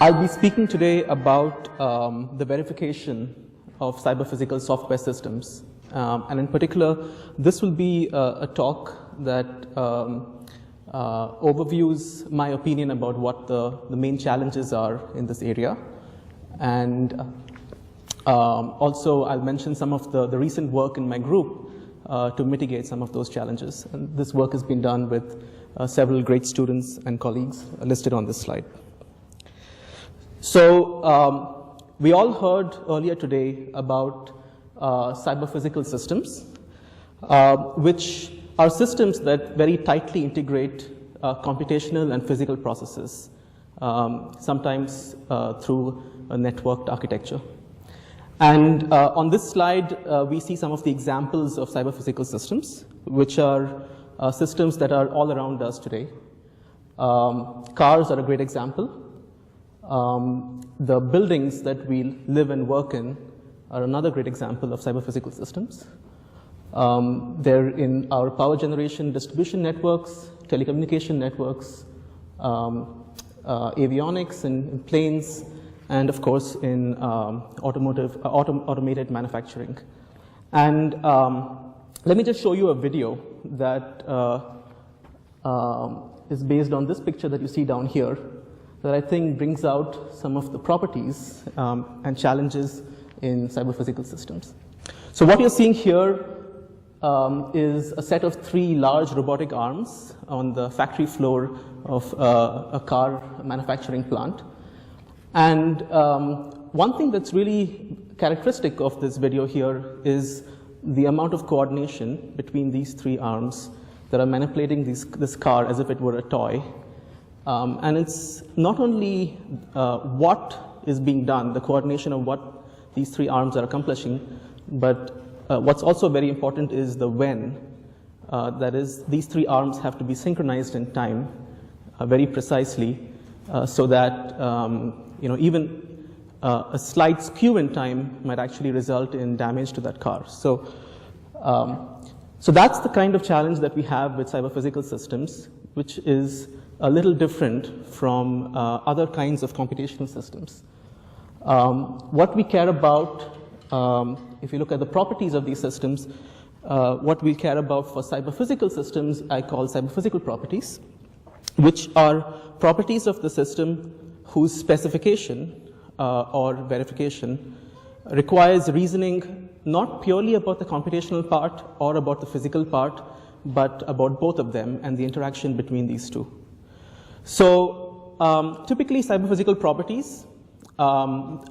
I'll be speaking today about the verification of cyber-physical software systems. And in particular, this will be a talk that overviews my opinion about what the main challenges are in this area. And also, I'll mention some of the recent work in my group to mitigate some of those challenges. And this work has been done with several great students and colleagues listed on this slide. So we all heard earlier today about cyber-physical systems, which are systems that very tightly integrate computational and physical processes, sometimes through a networked architecture. And on this slide, we see some of the examples of cyber-physical systems, which are systems that are all around us today. Cars are a great example. The buildings that we live and work in are another great example of cyber-physical systems. They're in our power generation distribution networks, telecommunication networks, avionics in planes, and of course in automated manufacturing. And let me just show you a video that is based on this picture that you see down here, that I think brings out some of the properties and challenges in cyber-physical systems. So what you're seeing here is a set of 3 large robotic arms on the factory floor of a car manufacturing plant. And one thing that's really characteristic of this video here is the amount of coordination between these 3 arms that are manipulating this car as if it were a toy. And it's not only what is being done, the coordination of what these 3 arms are accomplishing, but what's also very important is the when. That is, these 3 arms have to be synchronized in time very precisely so that even a slight skew in time might actually result in damage to that car. So that's the kind of challenge that we have with cyber-physical systems, which is a little different from other kinds of computational systems. What we care about, if you look at the properties of these systems, what we care about for cyber-physical systems, I call cyber-physical properties, which are properties of the system whose specification or verification requires reasoning not purely about the computational part or about the physical part, but about both of them and the interaction between these two. So typically cyber-physical properties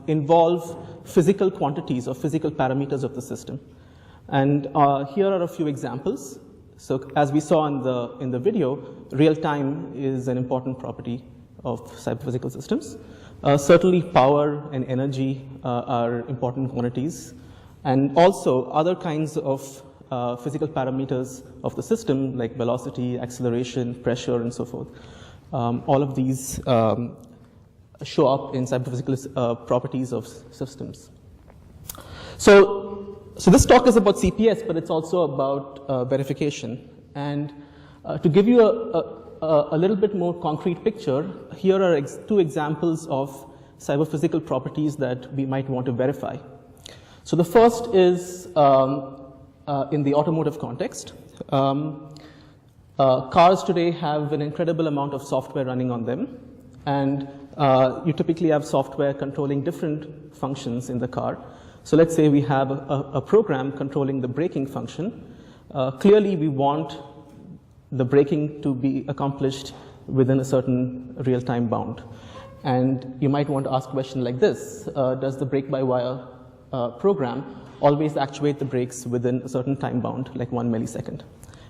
involve physical quantities or physical parameters of the system. And here are a few examples. So as we saw in the video, real time is an important property of cyber-physical systems. Certainly power and energy are important quantities. And also other kinds of physical parameters of the system like velocity, acceleration, pressure, and so forth. All of these show up in cyber-physical properties of systems. So this talk is about CPS, but it's also about verification. And to give you a little bit more concrete picture, here are 2 examples of cyber-physical properties that we might want to verify. So the first is in the automotive context. Cars today have an incredible amount of software running on them, and you typically have software controlling different functions in the car. So let's say we have a program controlling the braking function. Clearly, we want the braking to be accomplished within a certain real-time bound. And you might want to ask a question like this: does the brake-by-wire program always actuate the brakes within a certain time bound, like 1 millisecond?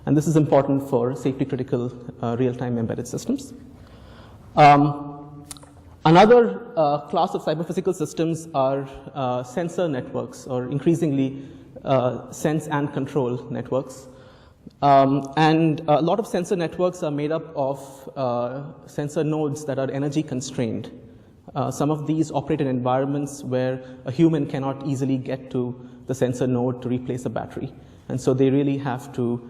And this is important for safety-critical real-time embedded systems. Another class of cyber-physical systems are sensor networks, or increasingly sense and control networks. And a lot of sensor networks are made up of sensor nodes that are energy constrained. Some of these operate in environments where a human cannot easily get to the sensor node to replace a battery. And so they really have to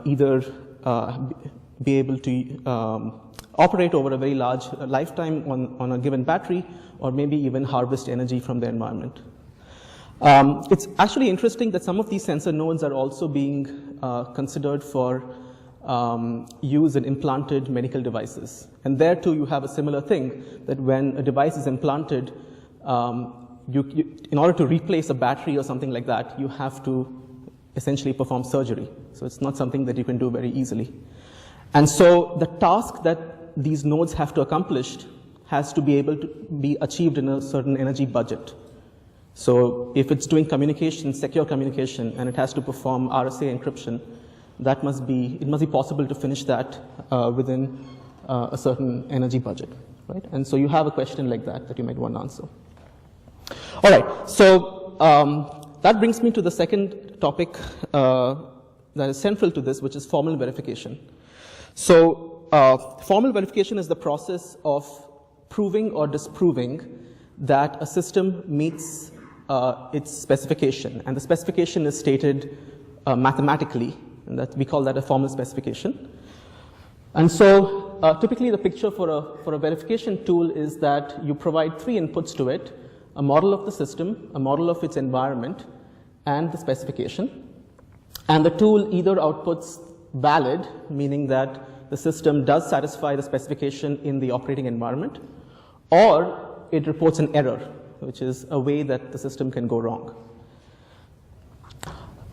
either be able to operate over a very large lifetime on a given battery, or maybe even harvest energy from the environment. It's actually interesting that some of these sensor nodes are also being considered for use in implanted medical devices. And there too you have a similar thing, that when a device is implanted, in order to replace a battery or something like that, you have to essentially perform surgery. So it's not something that you can do very easily. And so the task that these nodes have to accomplish has to be able to be achieved in a certain energy budget. So if it's doing communication, secure communication, and it has to perform RSA encryption, it must be possible to finish that within a certain energy budget, right? And so you have a question like that you might want to answer. All right, so that brings me to the second topic that is central to this, which is formal verification. So formal verification is the process of proving or disproving that a system meets its specification, and the specification is stated mathematically, and that we call that a formal specification. And so typically the picture for a verification tool is that you provide three inputs to it: a model of the system, a model of its environment, and the specification. And the tool either outputs valid, meaning that the system does satisfy the specification in the operating environment, or it reports an error, which is a way that the system can go wrong.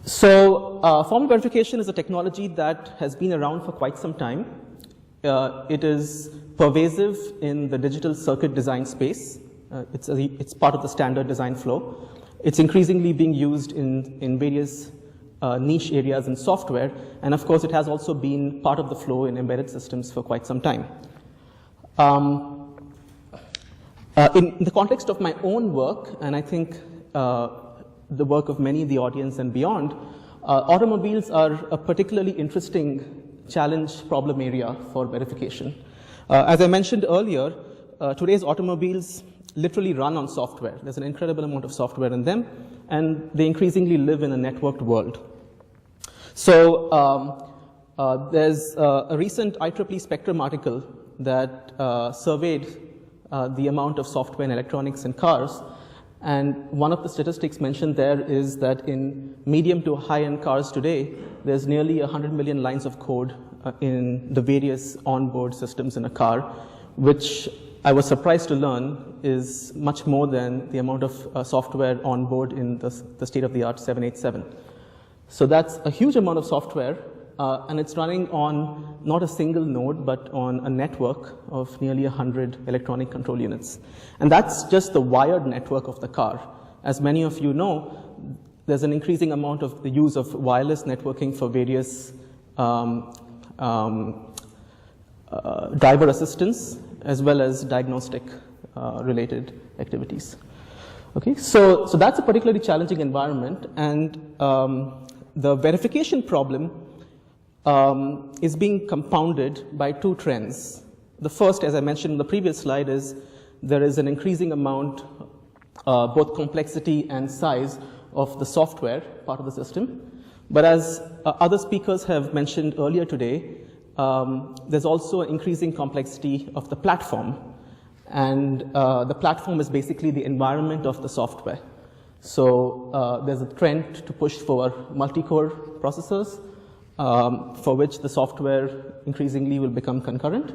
So formal verification is a technology that has been around for quite some time. It is pervasive in the digital circuit design space. It's part of the standard design flow. It's increasingly being used in various niche areas in software, and of course it has also been part of the flow in embedded systems for quite some time. In the context of my own work, and I think the work of many in the audience and beyond, automobiles are a particularly interesting challenge problem area for verification. As I mentioned earlier, today's automobiles literally run on software. There's an incredible amount of software in them, and they increasingly live in a networked world. So there's a recent IEEE Spectrum article that surveyed the amount of software and electronics in cars, and one of the statistics mentioned there is that in medium to high-end cars today, there's nearly 100 million lines of code in the various onboard systems in a car, which I was surprised to learn is much more than the amount of software on board in the state-of-the-art 787. So that's a huge amount of software, and it's running on not a single node, but on a network of nearly 100 electronic control units. And that's just the wired network of the car. As many of you know, there's an increasing amount of the use of wireless networking for various driver assistance, as well as diagnostic related activities. Okay, so that's a particularly challenging environment, and the verification problem is being compounded by two trends. The first, as I mentioned in the previous slide, is there is an increasing amount, both complexity and size, of the software part of the system. But as other speakers have mentioned earlier today, there's also an increasing complexity of the platform. And the platform is basically the environment of the software. So there's a trend to push for multi-core processors, for which the software increasingly will become concurrent.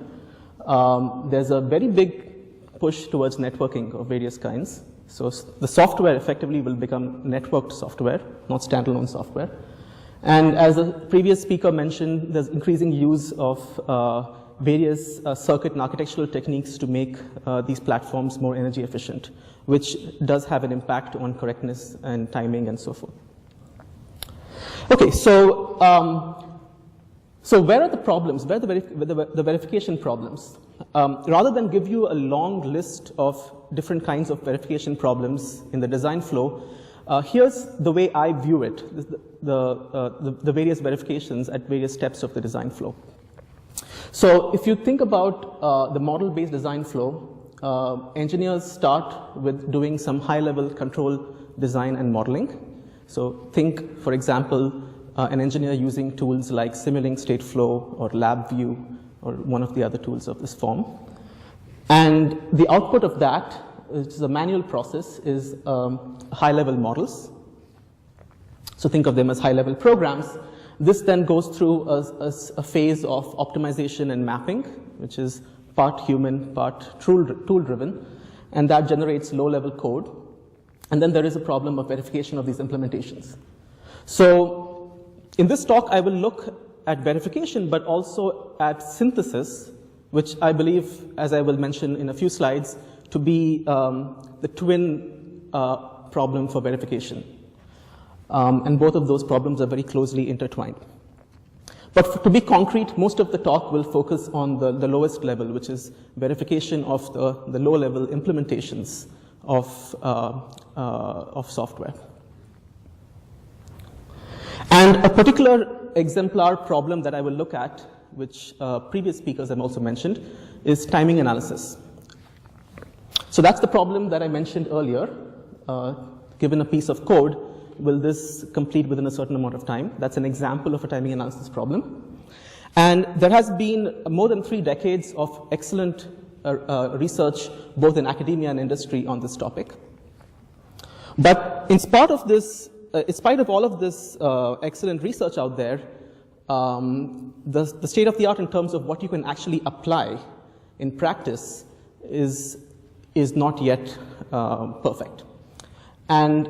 There's a very big push towards networking of various kinds. So the software effectively will become networked software, not standalone software. And as the previous speaker mentioned, there's increasing use of various circuit and architectural techniques to make these platforms more energy efficient, which does have an impact on correctness and timing and so forth. Okay, so where are the problems? Where are the verification problems? Rather than give you a long list of different kinds of verification problems in the design flow, Here's the way I view it, the various verifications at various steps of the design flow. So if you think about the model-based design flow, engineers start with doing some high-level control design and modeling. So think, for example, an engineer using tools like Simulink State Flow or LabVIEW or one of the other tools of this form. And the output of that, which is a manual process, is high-level models. So think of them as high-level programs. This then goes through a phase of optimization and mapping, which is part human, part tool-driven, and that generates low-level code. And then there is a problem of verification of these implementations. So in this talk, I will look at verification, but also at synthesis, which I believe, as I will mention in a few slides, to be the twin problem for verification. And both of those problems are very closely intertwined. But to be concrete, most of the talk will focus on the lowest level, which is verification of the low-level implementations of software. And a particular exemplar problem that I will look at, which previous speakers have also mentioned, is timing analysis. So that's the problem that I mentioned earlier. Given a piece of code, will this complete within a certain amount of time? That's an example of a timing analysis problem. And there has been more than 3 decades of excellent research, both in academia and industry, on this topic. But in spite of all of this excellent research out there, the state of the art in terms of what you can actually apply in practice is not yet perfect. And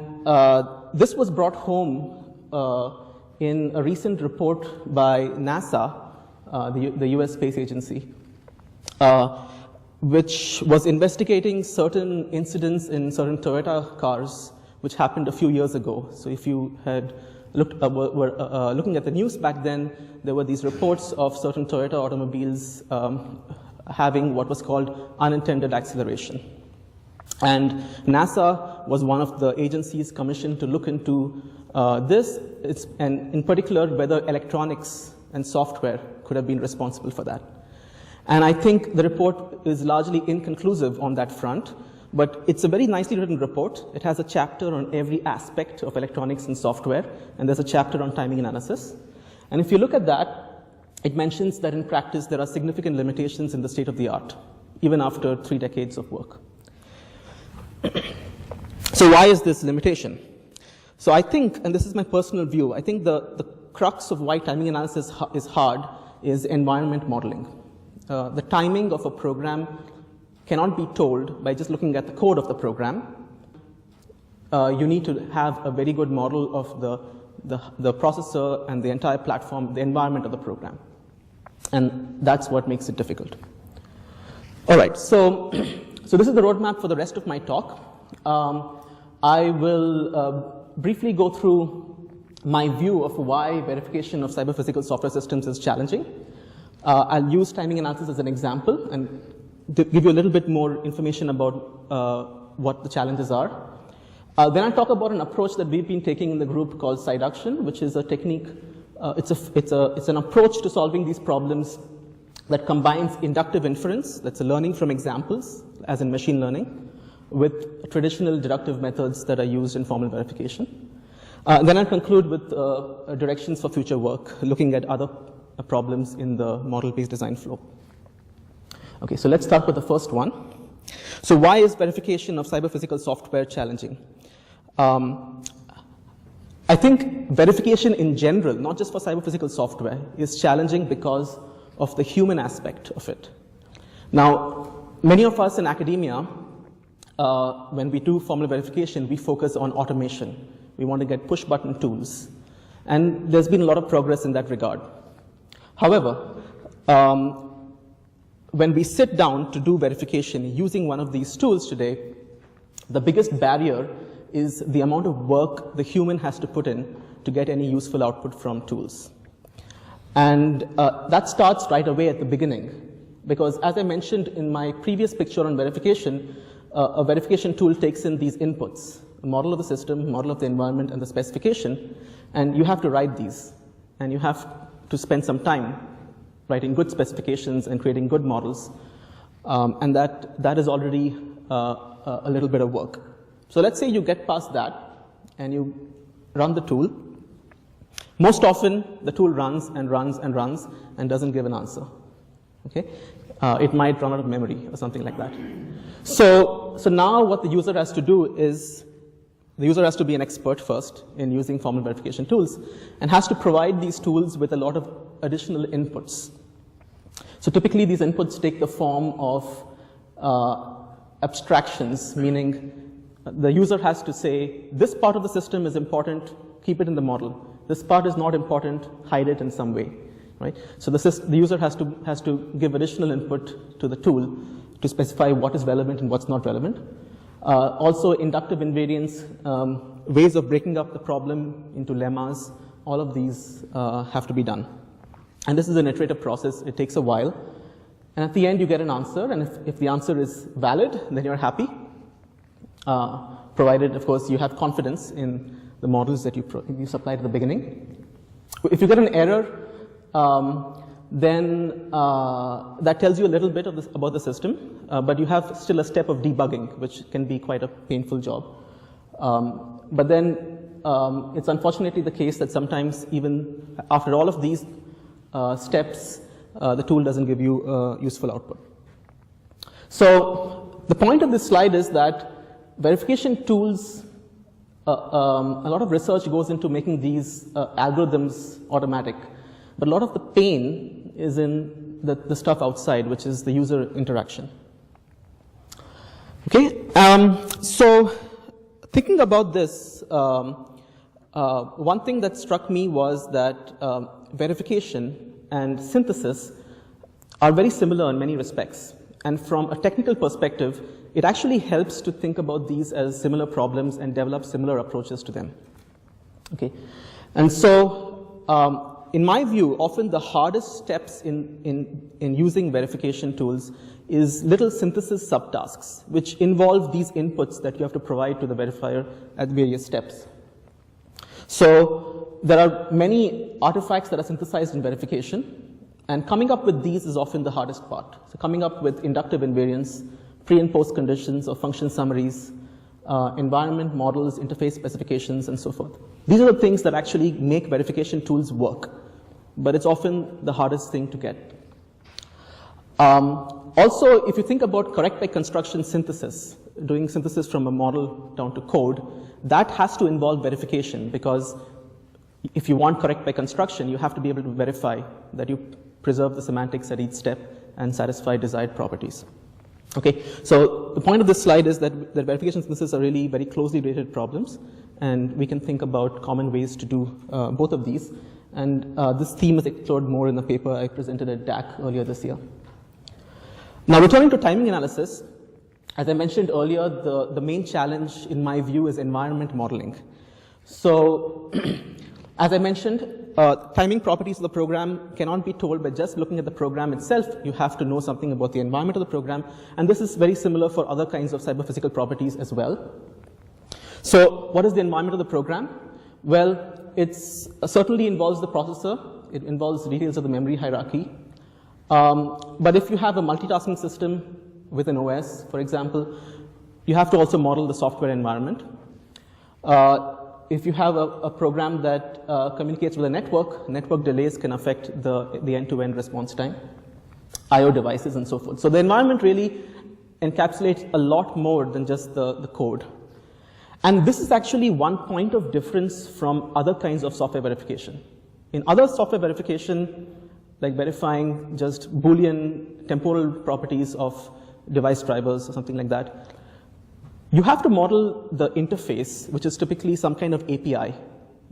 this was brought home in a recent report by NASA, the US Space Agency, which was investigating certain incidents in certain Toyota cars which happened a few years ago. So if you had were looking at the news back then, there were these reports of certain Toyota automobiles having what was called unintended acceleration. And NASA was one of the agencies commissioned to look into this, and in particular, whether electronics and software could have been responsible for that. And I think the report is largely inconclusive on that front, but it's a very nicely written report. It has a chapter on every aspect of electronics and software, and there's a chapter on timing analysis. And if you look at that, it mentions that in practice there are significant limitations in the state of the art, even after 3 decades of work. So why is this limitation? So I think, and this is my personal view, I think the crux of why timing analysis is hard is environment modeling. The timing of a program cannot be told by just looking at the code of the program. You need to have a very good model of the processor and the entire platform, the environment of the program. And that's what makes it difficult. All right, so this is the roadmap for the rest of my talk. I will briefly go through my view of why verification of cyber-physical software systems is challenging. I'll use timing analysis as an example and give you a little bit more information about what the challenges are. Then I'll talk about an approach that we've been taking in the group called Sideduction, which is a technique, it's an approach to solving these problems that combines inductive inference, that's a learning from examples, as in machine learning, with traditional deductive methods that are used in formal verification. Then I'll conclude with directions for future work, looking at other problems in the model-based design flow. Okay, so let's start with the first one. So why is verification of cyber-physical software challenging? I think verification in general, not just for cyber-physical software, is challenging because of the human aspect of it. Now, many of us in academia, when we do formal verification, we focus on automation. We want to get push-button tools. And there's been a lot of progress in that regard. However, when we sit down to do verification using one of these tools today, the biggest barrier is the amount of work the human has to put in to get any useful output from tools. And that starts right away at the beginning, because as I mentioned in my previous picture on verification, a verification tool takes in these inputs, a model of the system, model of the environment, and the specification, and you have to write these. And you have to spend some time writing good specifications and creating good models, and that is already a little bit of work. So let's say you get past that, and you run the tool. Most often, the tool runs and runs and runs and doesn't give an answer. Okay? It might run out of memory or something like that. So now what the user has to do is, the user has to be an expert first in using formal verification tools and has to provide these tools with a lot of additional inputs. So typically these inputs take the form of abstractions, meaning the user has to say, this part of the system is important, keep it in the model. This part is not important, hide it in some way. Right? So the user has to give additional input to the tool to specify what is relevant and what's not relevant. Also, inductive invariance, ways of breaking up the problem into lemmas, all of these have to be done. And this is an iterative process. It takes a while. And at the end, you get an answer. And if the answer is valid, then you're happy, provided, of course, you have confidence in the models that you supplied at the beginning. If you get an error, then that tells you a little bit about the system, but you have still a step of debugging, which can be quite a painful job. But then it's unfortunately the case that sometimes even after all of these steps, the tool doesn't give you useful output. So the point of this slide is that verification tools, a lot of research goes into making these algorithms automatic. But a lot of the pain is in the stuff outside, which is the user interaction. Okay, so thinking about this, one thing that struck me was that verification and synthesis are very similar in many respects. And from a technical perspective, it actually helps to think about these as similar problems and develop similar approaches to them. Okay, and so in my view, often the hardest steps in using verification tools is little synthesis subtasks, which involve these inputs that you have to provide to the verifier at various steps. So there are many artifacts that are synthesized in verification, and coming up with these is often the hardest part. So coming up with inductive invariance, pre and post conditions or function summaries, environment models, interface specifications, and so forth. These are the things that actually make verification tools work, but it's often the hardest thing to get. Also, if you think about correct by construction synthesis, doing synthesis from a model down to code, that has to involve verification, because if you want correct by construction, you have to be able to verify that you preserve the semantics at each step and satisfy desired properties. Okay, so the point of this slide is that verification synthesis are really very closely related problems, and we can think about common ways to do both of these. And this theme is explored more in the paper I presented at DAC earlier this year. Now, returning to timing analysis, as I mentioned earlier, the main challenge in my view is environment modeling. So, as I mentioned, timing properties of the program cannot be told by just looking at the program itself. You have to know something about the environment of the program, and this is very similar for other kinds of cyber-physical properties as well. So, what is the environment of the program? Well, it certainly involves the processor. It involves details of the memory hierarchy. But if you have a multitasking system with an OS, for example, you have to also model the software environment. If you have a program that communicates with a network delays can affect the end-to-end response time, I/O devices, and so forth. So the environment really encapsulates a lot more than just the code. And this is actually one point of difference from other kinds of software verification. In other software verification, like verifying just Boolean temporal properties of device drivers or something like that, you have to model the interface, which is typically some kind of API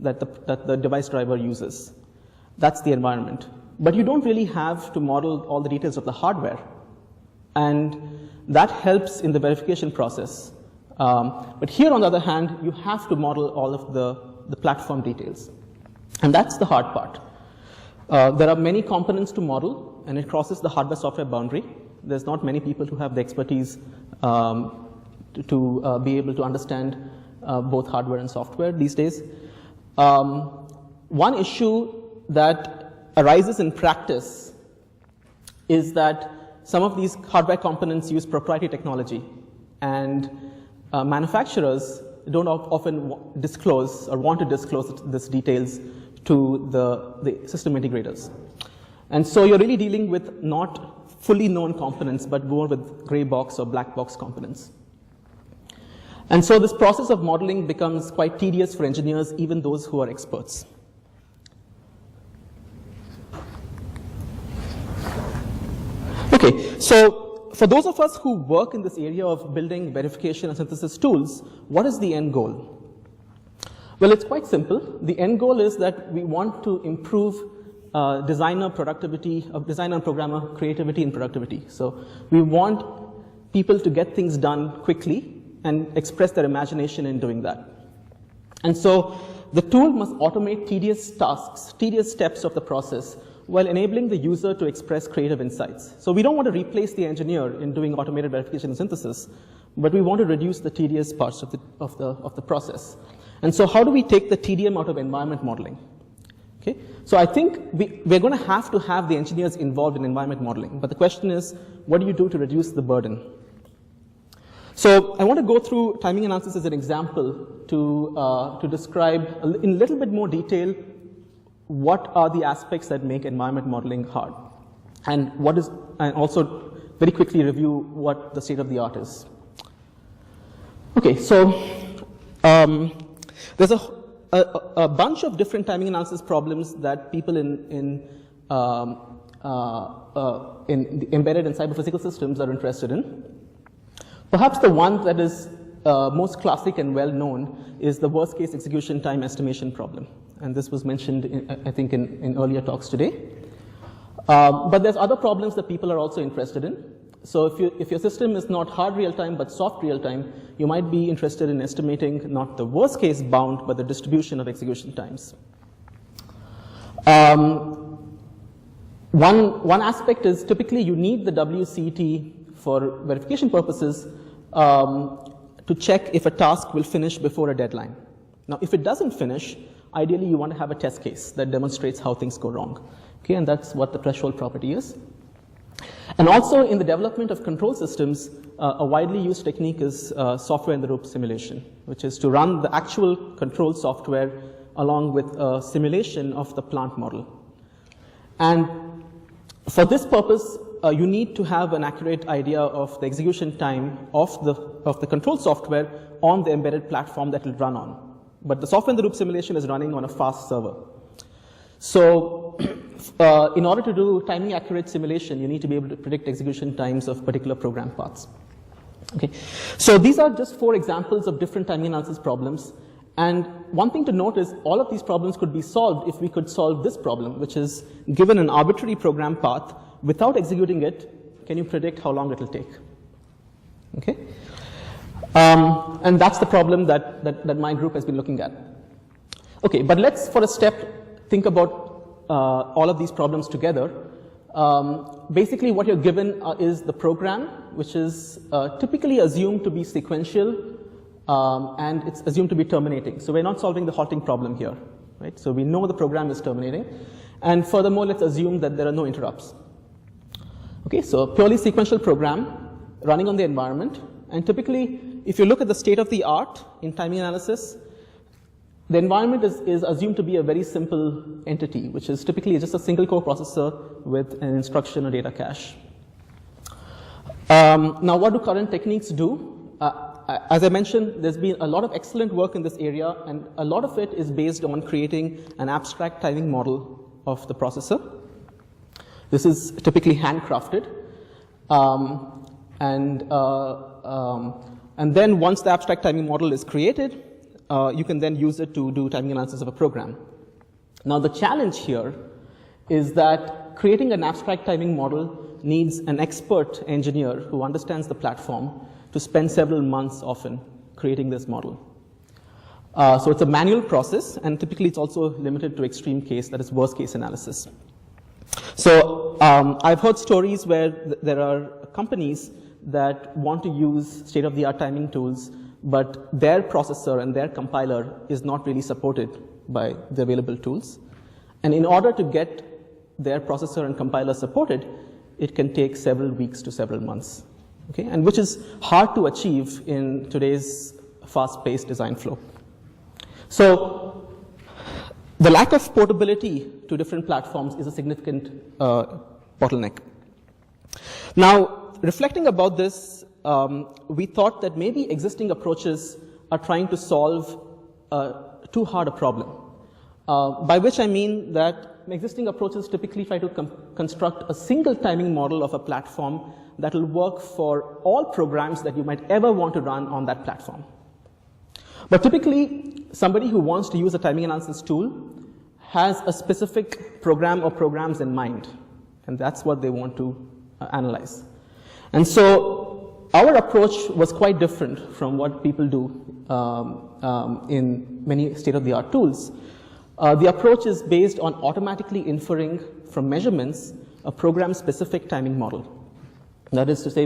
that the device driver uses. That's the environment. But you don't really have to model all the details of the hardware. And that helps in the verification process. But here, on the other hand, you have to model all of the platform details. And that's the hard part. There are many components to model, and it crosses the hardware-software boundary. There's not many people who have the expertise to be able to understand both hardware and software these days. One issue that arises in practice is that some of these hardware components use proprietary technology, and manufacturers don't often disclose or want to disclose these details to the system integrators. And so you're really dealing with not fully known components, but more with gray box or black box components. And so this process of modeling becomes quite tedious for engineers, even those who are experts. Okay, so for those of us who work in this area of building verification and synthesis tools, what is the end goal? Well, it's quite simple. The end goal is that we want to improve designer productivity, designer and programmer creativity and productivity. So we want people to get things done quickly and express their imagination in doing that. And so the tool must automate tedious tasks, tedious steps of the process, while enabling the user to express creative insights. So we don't want to replace the engineer in doing automated verification and synthesis, but we want to reduce the tedious parts of the process. And so how do we take the tedium out of environment modeling? Okay? So I think we're going to have the engineers involved in environment modeling, but the question is, what do you do to reduce the burden? So I want to go through timing analysis as an example to describe in a little bit more detail what are the aspects that make environment modeling hard, and also very quickly review what the state of the art is. Okay, so there's a bunch of different timing analysis problems that people in the embedded and cyber-physical systems are interested in. Perhaps the one that is most classic and well known is the worst case execution time estimation problem. And this was mentioned, I think, in earlier talks today. But there's other problems that people are also interested in. So if your system is not hard real-time but soft real-time, you might be interested in estimating not the worst case bound, but the distribution of execution times. One aspect is typically you need the WCT for verification purposes to check if a task will finish before a deadline. Now, if it doesn't finish, ideally you want to have a test case that demonstrates how things go wrong. Okay, and that's what the threshold property is. And also in the development of control systems, a widely used technique is software-in-the-loop simulation, which is to run the actual control software along with a simulation of the plant model. And for this purpose, you need to have an accurate idea of the execution time of the control software on the embedded platform that it will run on. But the software-in-the-loop simulation is running on a fast server. So in order to do timing accurate simulation, you need to be able to predict execution times of particular program paths. Okay. So these are just 4 examples of different timing analysis problems. And one thing to note is all of these problems could be solved if we could solve this problem, which is given an arbitrary program path, without executing it, can you predict how long it will take? Okay. And that's the problem that my group has been looking at. Okay, but let's, for a step, think about all of these problems together. Basically, what you're given is the program, which is typically assumed to be sequential, and it's assumed to be terminating. So we're not solving the halting problem here, right? So we know the program is terminating. And furthermore, let's assume that there are no interrupts. Okay, so a purely sequential program running on the environment. And typically, if you look at the state of the art in timing analysis, the environment is assumed to be a very simple entity, which is typically just a single core processor with an instruction or data cache. Now, what do current techniques do? As I mentioned, there's been a lot of excellent work in this area, and a lot of it is based on creating an abstract timing model of the processor. This is typically handcrafted. And then once the abstract timing model is created, you can then use it to do timing analysis of a program. Now, the challenge here is that creating an abstract timing model needs an expert engineer who understands the platform to spend several months often creating this model. So it's a manual process, and typically it's also limited to extreme case, that is worst case analysis. So I've heard stories where there are companies that want to use state-of-the-art timing tools but their processor and their compiler is not really supported by the available tools. And in order to get their processor and compiler supported, it can take several weeks to several months, okay? And which is hard to achieve in today's fast-paced design flow. So the lack of portability to different platforms is a significant bottleneck. Now, reflecting about this, we thought that maybe existing approaches are trying to solve too hard a problem, by which I mean that existing approaches typically try to construct a single timing model of a platform that will work for all programs that you might ever want to run on that platform. But typically, somebody who wants to use a timing analysis tool has a specific program or programs in mind, and that's what they want to analyze. And so our approach was quite different from what people do in many state-of-the-art tools. The approach is based on automatically inferring from measurements a program-specific timing model. That is to say,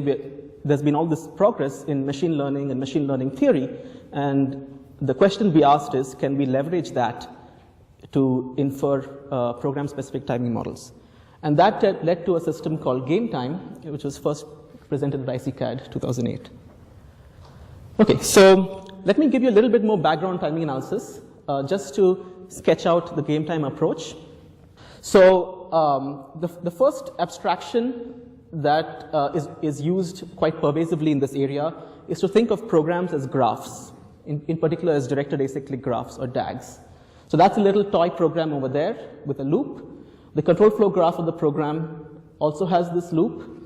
there's been all this progress in machine learning and machine learning theory, and the question we asked is, can we leverage that to infer program-specific timing models? And that led to a system called Game Time, which was first presented at ICES 2008. Okay, so let me give you a little bit more background on timing analysis, just to sketch out the Game Time approach. So the first abstraction that is used quite pervasively in this area is to think of programs as graphs, in particular as directed acyclic graphs or DAGs. So that's a little toy program over there with a loop. The control flow graph of the program also has this loop.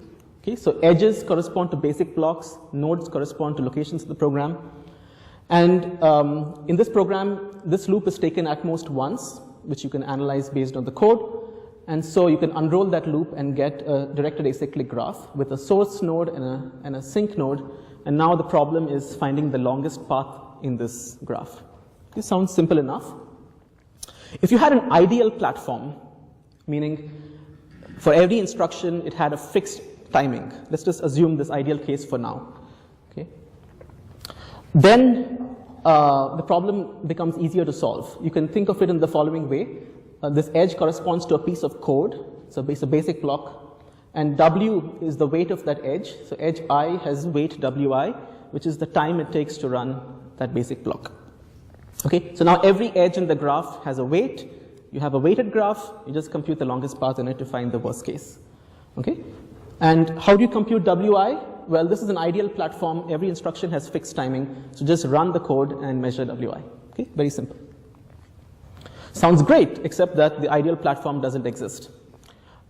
Okay, so edges correspond to basic blocks, nodes correspond to locations of the program. And in this program, this loop is taken at most once, which you can analyze based on the code. And so you can unroll that loop and get a directed acyclic graph with a source node and a sink node. And now the problem is finding the longest path in this graph. This sounds simple enough. If you had an ideal platform, meaning for every instruction it had a fixed timing, let's just assume this ideal case for now, okay? Then the problem becomes easier to solve. You can think of it in the following way. This edge corresponds to a piece of code, so it's a basic block, and W is the weight of that edge. So edge I has weight Wi, which is the time it takes to run that basic block. Okay, so now every edge in the graph has a weight. You have a weighted graph, you just compute the longest path in it to find the worst case. Okay, and how do you compute Wi? Well, this is an ideal platform. Every instruction has fixed timing, so just run the code and measure Wi. Okay, very simple. Sounds great, except that the ideal platform doesn't exist.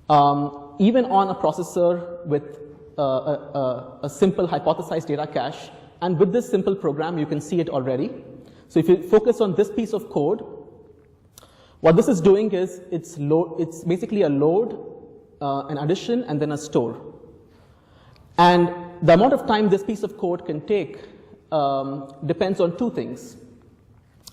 Even on a processor with a simple hypothesized data cache, and with this simple program, you can see it already. So if you focus on this piece of code, what this is doing is it's basically a load, an addition, and then a store. And the amount of time this piece of code can take depends on two things.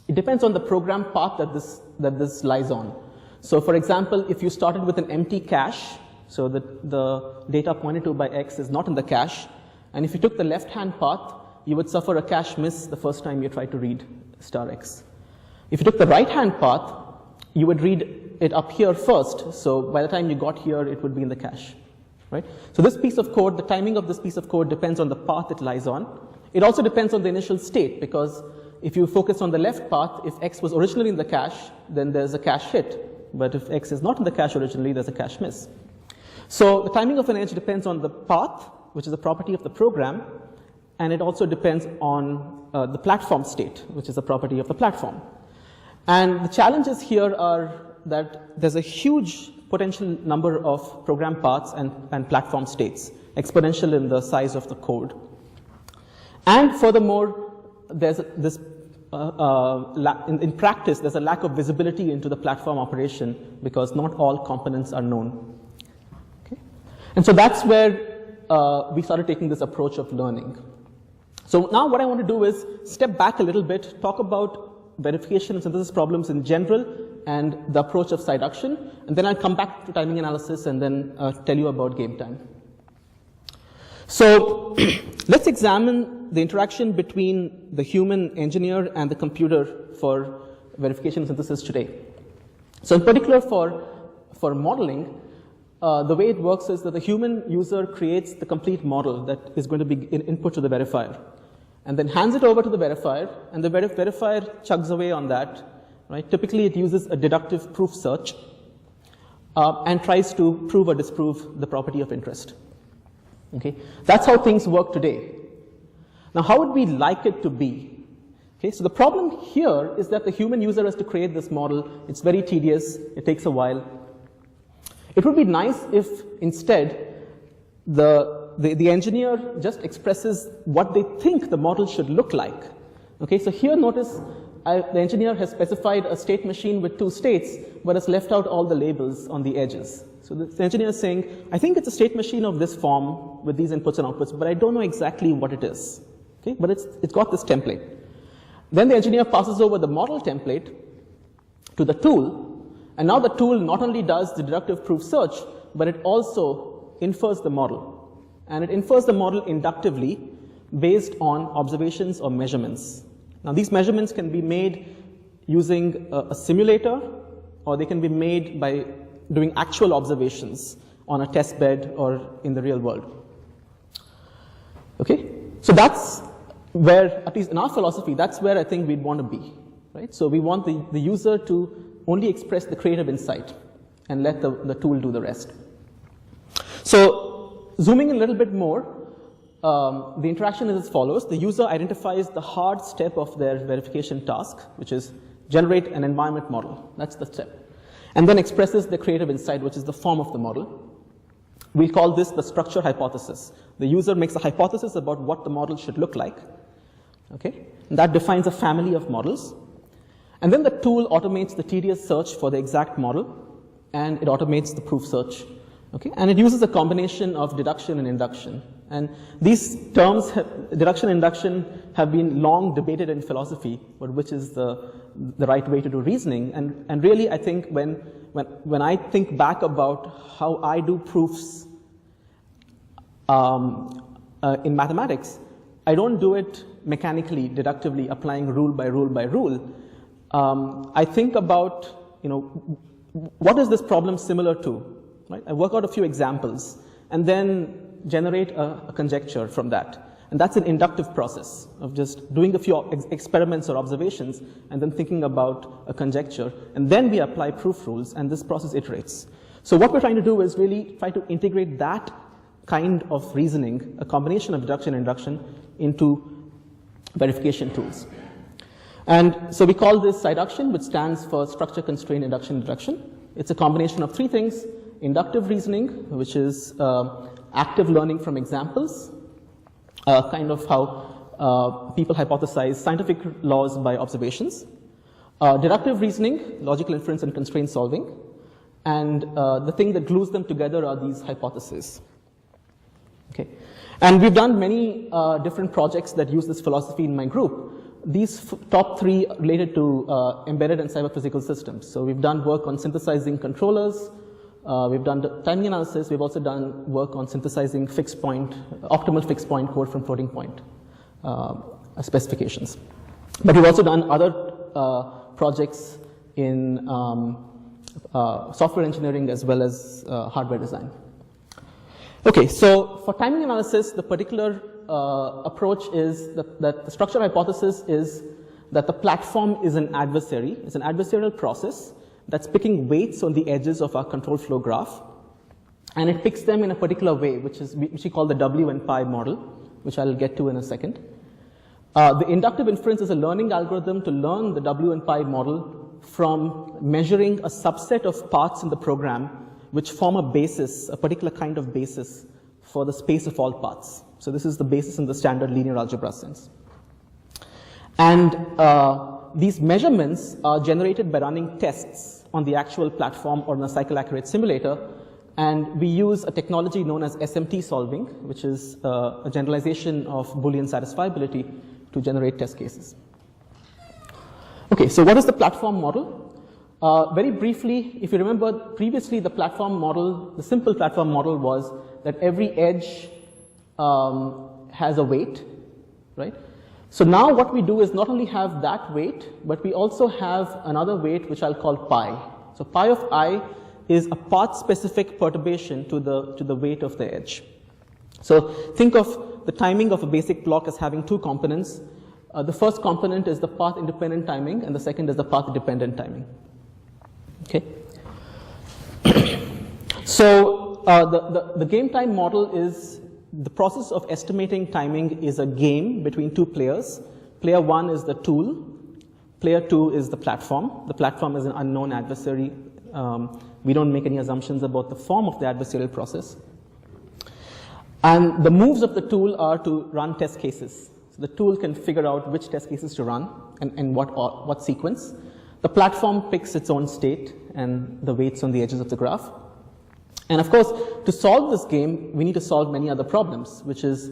It depends on the program path that this lies on. So for example, if you started with an empty cache, so that the data pointed to by X is not in the cache, and if you took the left-hand path, you would suffer a cache miss the first time you try to read star X. If you took the right-hand path, you would read it up here first, so by the time you got here, it would be in the cache, right? So this piece of code, the timing of this piece of code depends on the path it lies on. It also depends on the initial state, because if you focus on the left path, if X was originally in the cache, then there's a cache hit. But if X is not in the cache originally, there's a cache miss. So the timing of an edge depends on the path, which is a property of the program, and it also depends on the platform state, which is a property of the platform. And the challenges here are that there's a huge potential number of program paths and platform states, exponential in the size of the code. And furthermore, there's this, in practice, there's a lack of visibility into the platform operation because not all components are known. Okay? And so that's where we started taking this approach of learning. So now what I want to do is step back a little bit, talk about verification and synthesis problems in general and the approach of Siduction, and then I'll come back to timing analysis and then tell you about game time. So let's examine the interaction between the human engineer and the computer for verification synthesis today. So in particular for modeling, the way it works is that the human user creates the complete model that is going to be input to the verifier, and then hands it over to the verifier, and the verifier chugs away on that. Right? Typically, it uses a deductive proof search and tries to prove or disprove the property of interest. Okay? That's how things work today. Now, how would we like it to be? Okay, so the problem here is that the human user has to create this model. It's very tedious. It takes a while. It would be nice if instead the engineer just expresses what they think the model should look like. Okay, so here notice the engineer has specified a state machine with 2 states, but has left out all the labels on the edges. So the engineer is saying, I think it's a state machine of this form with these inputs and outputs, but I don't know exactly what it is. Okay, but it's got this template. Then the engineer passes over the model template to the tool, and now the tool not only does the deductive proof search, but it also infers the model. And it infers the model inductively based on observations or measurements. Now these measurements can be made using a simulator, or they can be made by doing actual observations on a test bed or in the real world. Okay, so that's where, at least in our philosophy, that's where I think we'd want to be. Right? So we want the user to only express the creative insight and let the tool do the rest. So zooming in a little bit more, the interaction is as follows. The user identifies the hard step of their verification task, which is generate an environment model. That's the step. And then expresses the creative insight, which is the form of the model. We call this the structure hypothesis. The user makes a hypothesis about what the model should look like. Okay? And that defines a family of models. And then the tool automates the tedious search for the exact model, and it automates the proof search. Okay? And it uses a combination of deduction and induction. And these terms, deduction and induction, have been long debated in philosophy, but which is the right way to do reasoning. And really, I think when I think back about how I do proofs in mathematics, I don't do it mechanically, deductively, applying rule by rule by rule. I think about, what is this problem similar to? Right? I work out a few examples and then generate a conjecture from that. And that's an inductive process of just doing a few experiments or observations and then thinking about a conjecture. And then we apply proof rules, and this process iterates. So what we're trying to do is really try to integrate that kind of reasoning, a combination of deduction and induction, into verification tools. And so we call this SciDuction, which stands for Structure Constrained Induction Deduction. It's a combination of 3 things: inductive reasoning, which is active learning from examples, kind of how people hypothesize scientific laws by observations, deductive reasoning, logical inference and constraint solving, and the thing that glues them together are these hypotheses. Okay. And we've done many different projects that use this philosophy in my group. These top 3 related to embedded and cyber-physical systems. So we've done work on synthesizing controllers, we've done timing analysis, we've also done work on synthesizing optimal fixed point code from floating point specifications. But we've also done other projects in software engineering as well as hardware design. Okay, so for timing analysis, the particular approach is that the structure hypothesis is that the platform is an adversary. It's an adversarial process that's picking weights on the edges of our control flow graph, and it picks them in a particular way, which we call the W and pi model, which I'll get to in a second. The inductive inference is a learning algorithm to learn the W and pi model from measuring a subset of parts in the program which form a basis, a particular kind of basis for the space of all parts. So this is the basis in the standard linear algebra sense. And these measurements are generated by running tests on the actual platform or in a cycle-accurate simulator, and we use a technology known as SMT solving, which is a generalization of Boolean satisfiability to generate test cases. Okay, so what is the platform model? Very briefly, if you remember previously, the platform model, the simple platform model was that every edge has a weight, right? So now what we do is not only have that weight, but we also have another weight which I'll call pi. So pi of I is a path-specific perturbation to the weight of the edge. So think of the timing of a basic block as having two components. The first component is the path-independent timing, and the second is the path-dependent timing. Okay. So the game time model is the process of estimating timing is a game between two players. Player one is the tool. Player two is the platform. The platform is an unknown adversary. We don't make any assumptions about the form of the adversarial process. And the moves of the tool are to run test cases. So the tool can figure out which test cases to run and what sequence. The platform picks its own state and the weights on the edges of the graph. And of course, to solve this game, we need to solve many other problems, which is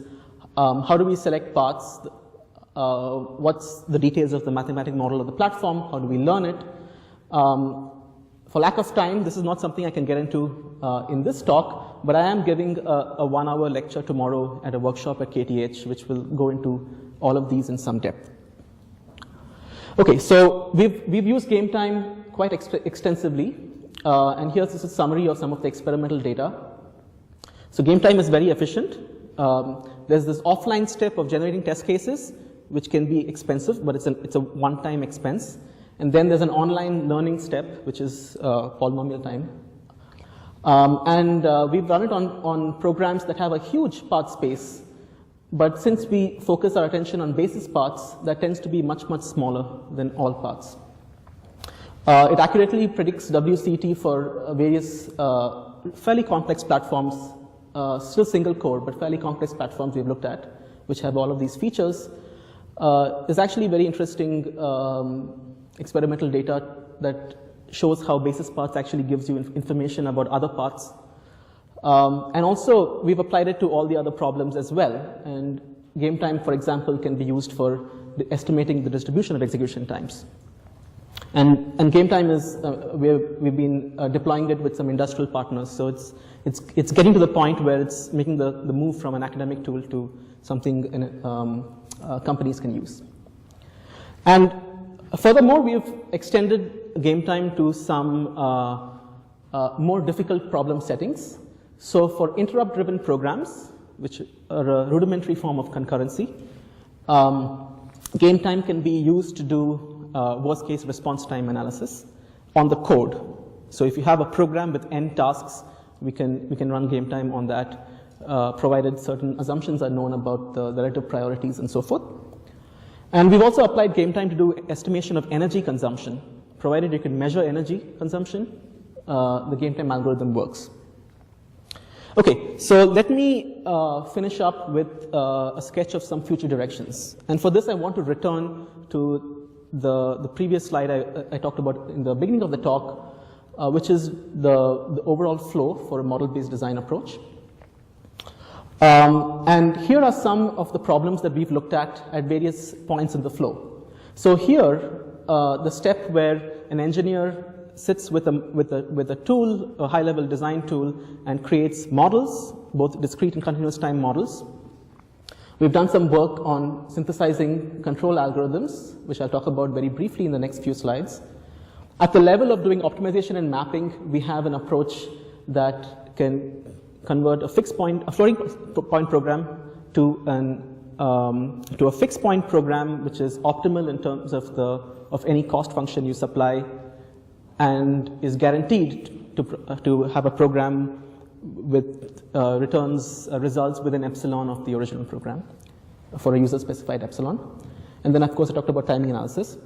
how do we select paths? What's the details of the mathematical model of the platform? How do we learn it? For lack of time, this is not something I can get into in this talk, but I am giving a 1-hour lecture tomorrow at a workshop at KTH, which will go into all of these in some depth. Okay, so we've used game time quite extensively, and here's just a summary of some of the experimental data. So game time is very efficient. There's this offline step of generating test cases, which can be expensive, but it's a one-time expense. And then there's an online learning step, which is polynomial time. We've run it on programs that have a huge path space. But since we focus our attention on basis paths, that tends to be much, much smaller than all paths. It accurately predicts WCT for various fairly complex platforms, still single core, but fairly complex platforms we've looked at, which have all of these features. There's actually very interesting experimental data that shows how basis paths actually gives you information about other paths. And also, we've applied it to all the other problems as well. And game time, for example, can be used for estimating the distribution of execution times. And game time is, we've been deploying it with some industrial partners. So it's getting to the point where it's making the move from an academic tool to something companies can use. And furthermore, we've extended game time to some more difficult problem settings. So for interrupt-driven programs, which are a rudimentary form of concurrency, game time can be used to do worst-case response time analysis on the code. So if you have a program with n tasks, we can run game time on that, provided certain assumptions are known about the relative priorities and so forth. And we've also applied game time to do estimation of energy consumption. Provided you can measure energy consumption, the game time algorithm works. Okay, so let me finish up with a sketch of some future directions. And for this, I want to return to the previous slide I talked about in the beginning of the talk, which is the overall flow for a model-based design approach. And here are some of the problems that we've looked at various points in the flow. So here, the step where an engineer sits with a tool, a high-level design tool, and creates models, both discrete and continuous time models. We've done some work on synthesizing control algorithms, which I'll talk about very briefly in the next few slides. At the level of doing optimization and mapping, we have an approach that can convert a floating point program to a fixed point program, which is optimal in terms of any cost function you supply, and is guaranteed to have a program with results within epsilon of the original program for a user-specified epsilon. And then, of course, I talked about timing analysis.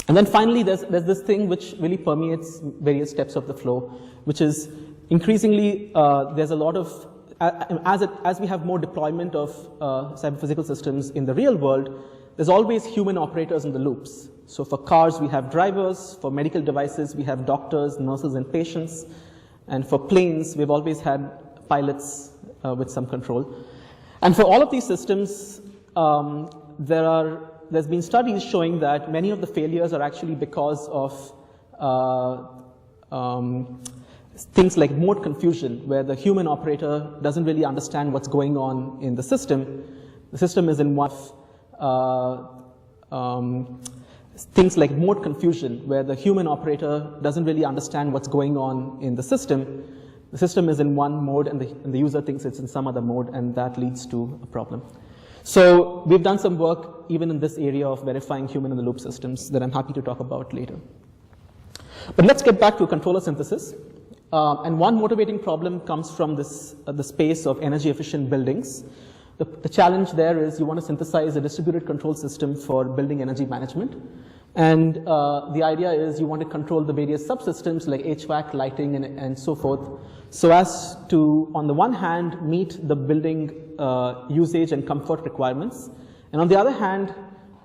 And then finally, there's this thing which really permeates various steps of the flow, which is increasingly there's a lot of, as we have more deployment of cyber-physical systems in the real world, there's always human operators in the loops. So for cars, we have drivers. For medical devices, we have doctors, nurses, and patients. And for planes, we've always had pilots with some control. And for all of these systems, there's been studies showing that many of the failures are actually because of things like mode confusion, where the human operator doesn't really understand what's going on in the system. The system is in one things like mode confusion, where the human operator doesn't really understand what's going on in the system. The system is in one mode and the user thinks it's in some other mode, and that leads to a problem. So we've done some work even in this area of verifying human-in-the-loop systems that I'm happy to talk about later. But let's get back to controller synthesis. And one motivating problem comes from the space of energy-efficient buildings. The challenge there is you want to synthesize a distributed control system for building energy management. And the idea is you want to control the various subsystems like HVAC, lighting, and so forth, so as to, on the one hand, meet the building usage and comfort requirements. And on the other hand,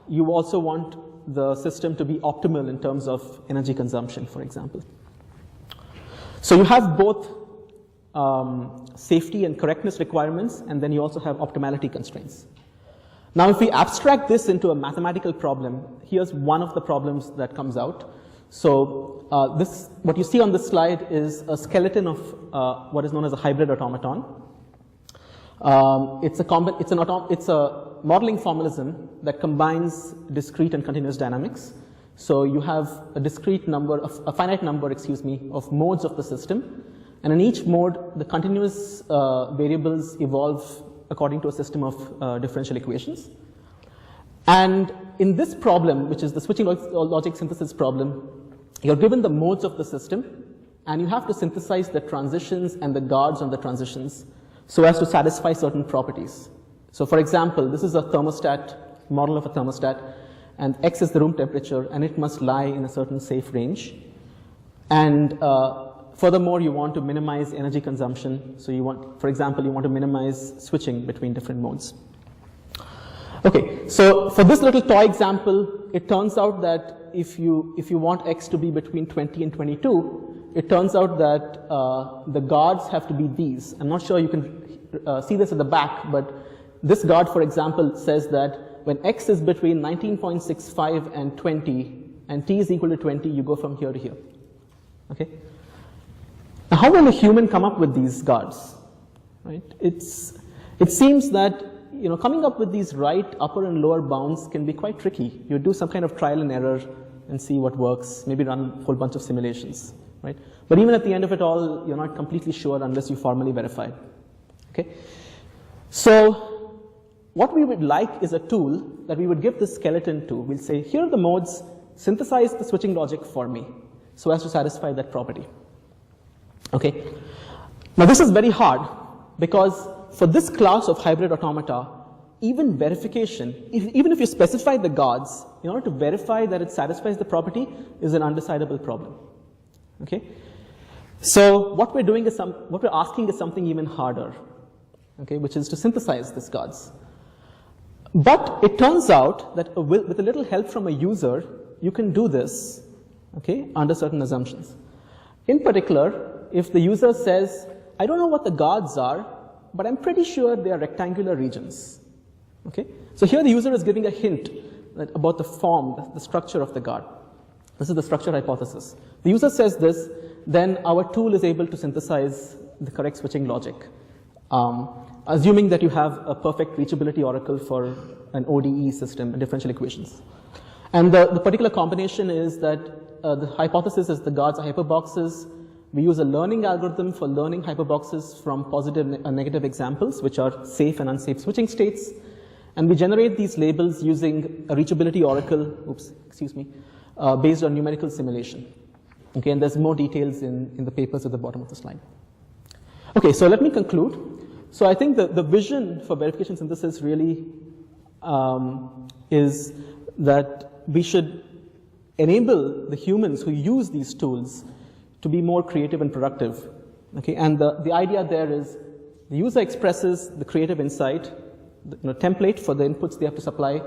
you also want the system to be optimal in terms of energy consumption, for example. So you have both safety and correctness requirements, and then you also have optimality constraints. Now, if we abstract this into a mathematical problem, here's one of the problems that comes out. So what you see on this slide is a skeleton of what is known as a hybrid automaton. It's a modeling formalism that combines discrete and continuous dynamics. So you have a finite number, of modes of the system. And in each mode, the continuous variables evolve according to a system of differential equations. And in this problem, which is the switching logic synthesis problem, you're given the modes of the system, and you have to synthesize the transitions and the guards on the transitions so as to satisfy certain properties. So for example, this is a thermostat, model of a thermostat, and X is the room temperature, and it must lie in a certain safe range. And furthermore, you want to minimize energy consumption. So you want, for example, you want to minimize switching between different modes. Okay, so for this little toy example, it turns out that if you want X to be between 20 and 22, it turns out that the guards have to be these. I'm not sure you can see this at the back, but this guard, for example, says that when X is between 19.65 and 20, and T is equal to 20, you go from here to here. Okay? Now, how will a human come up with these guards? Right? It seems that coming up with these right upper and lower bounds can be quite tricky. You do some kind of trial and error and see what works, maybe run a whole bunch of simulations. Right? But even at the end of it all, you're not completely sure unless you formally verify. Okay? So what we would like is a tool that we would give this skeleton to. We'll say, here are the modes, synthesize the switching logic for me so as to satisfy that property. Okay. Now this is very hard because for this class of hybrid automata, even verification, even if you specify the guards, in order to verify that it satisfies the property is an undecidable problem. Okay. So what we're doing is what we're asking is something even harder, okay, which is to synthesize these guards. But it turns out that with a little help from a user, you can do this, okay, under certain assumptions. In particular, if the user says, I don't know what the guards are, but I'm pretty sure they are rectangular regions. Okay? So here the user is giving a hint about the form, the structure of the guard. This is the structure hypothesis. The user says this, then our tool is able to synthesize the correct switching logic, assuming that you have a perfect reachability oracle for an ODE system, differential equations. And the particular combination is that the hypothesis is the guards are hyperboxes. We use a learning algorithm for learning hyperboxes from positive and negative examples, which are safe and unsafe switching states. And we generate these labels using a reachability oracle, based on numerical simulation. Okay, and there's more details in the papers at the bottom of the slide. Okay, so let me conclude. So I think the vision for verification synthesis really is that we should enable the humans who use these tools to be more creative and productive. Okay, and the idea there is the user expresses the creative insight, the template for the inputs they have to supply,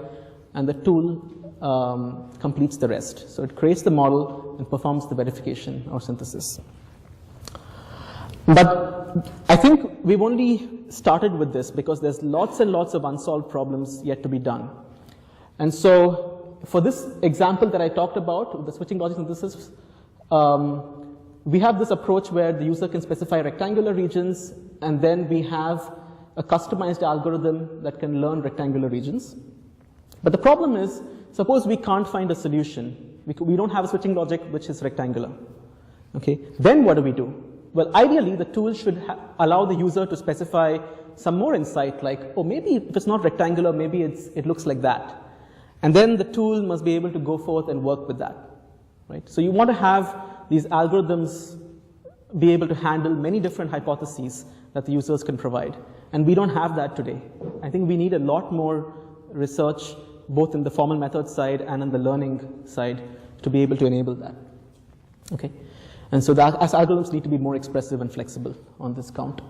and the tool completes the rest. So it creates the model and performs the verification or synthesis. But I think we've only started with this because there's lots and lots of unsolved problems yet to be done. And so for this example that I talked about, the switching logic synthesis, we have this approach where the user can specify rectangular regions, and then we have a customized algorithm that can learn rectangular regions. But the problem is, suppose we can't find a solution. We don't have a switching logic which is rectangular. Okay, then what do? Well, ideally, the tool should allow the user to specify some more insight, like, oh, maybe if it's not rectangular, maybe it looks like that. And then the tool must be able to go forth and work with that. Right? So you want to have these algorithms be able to handle many different hypotheses that the users can provide. And we don't have that today. I think we need a lot more research, both in the formal method side and in the learning side, to be able to enable that. Okay? And so that as algorithms need to be more expressive and flexible on this count.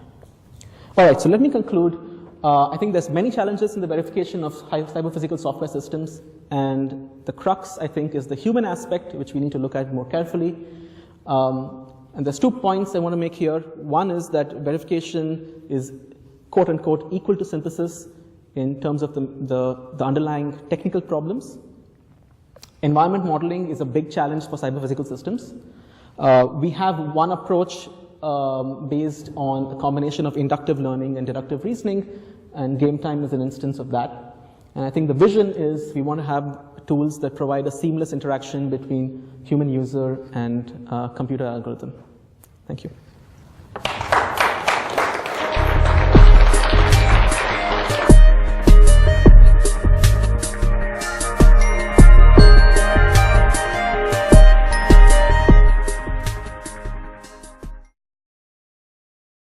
All right, so let me conclude. I think there's many challenges in the verification of cyber-physical software systems, and the crux, I think, is the human aspect, which we need to look at more carefully. And there's 2 points I want to make here. One is that verification is, quote unquote, equal to synthesis in terms of the underlying technical problems. Environment modeling is a big challenge for cyber-physical systems. We have one approach based on a combination of inductive learning and deductive reasoning, and game time is an instance of that. And I think the vision is we want to have tools that provide a seamless interaction between human user and computer algorithm. Thank you.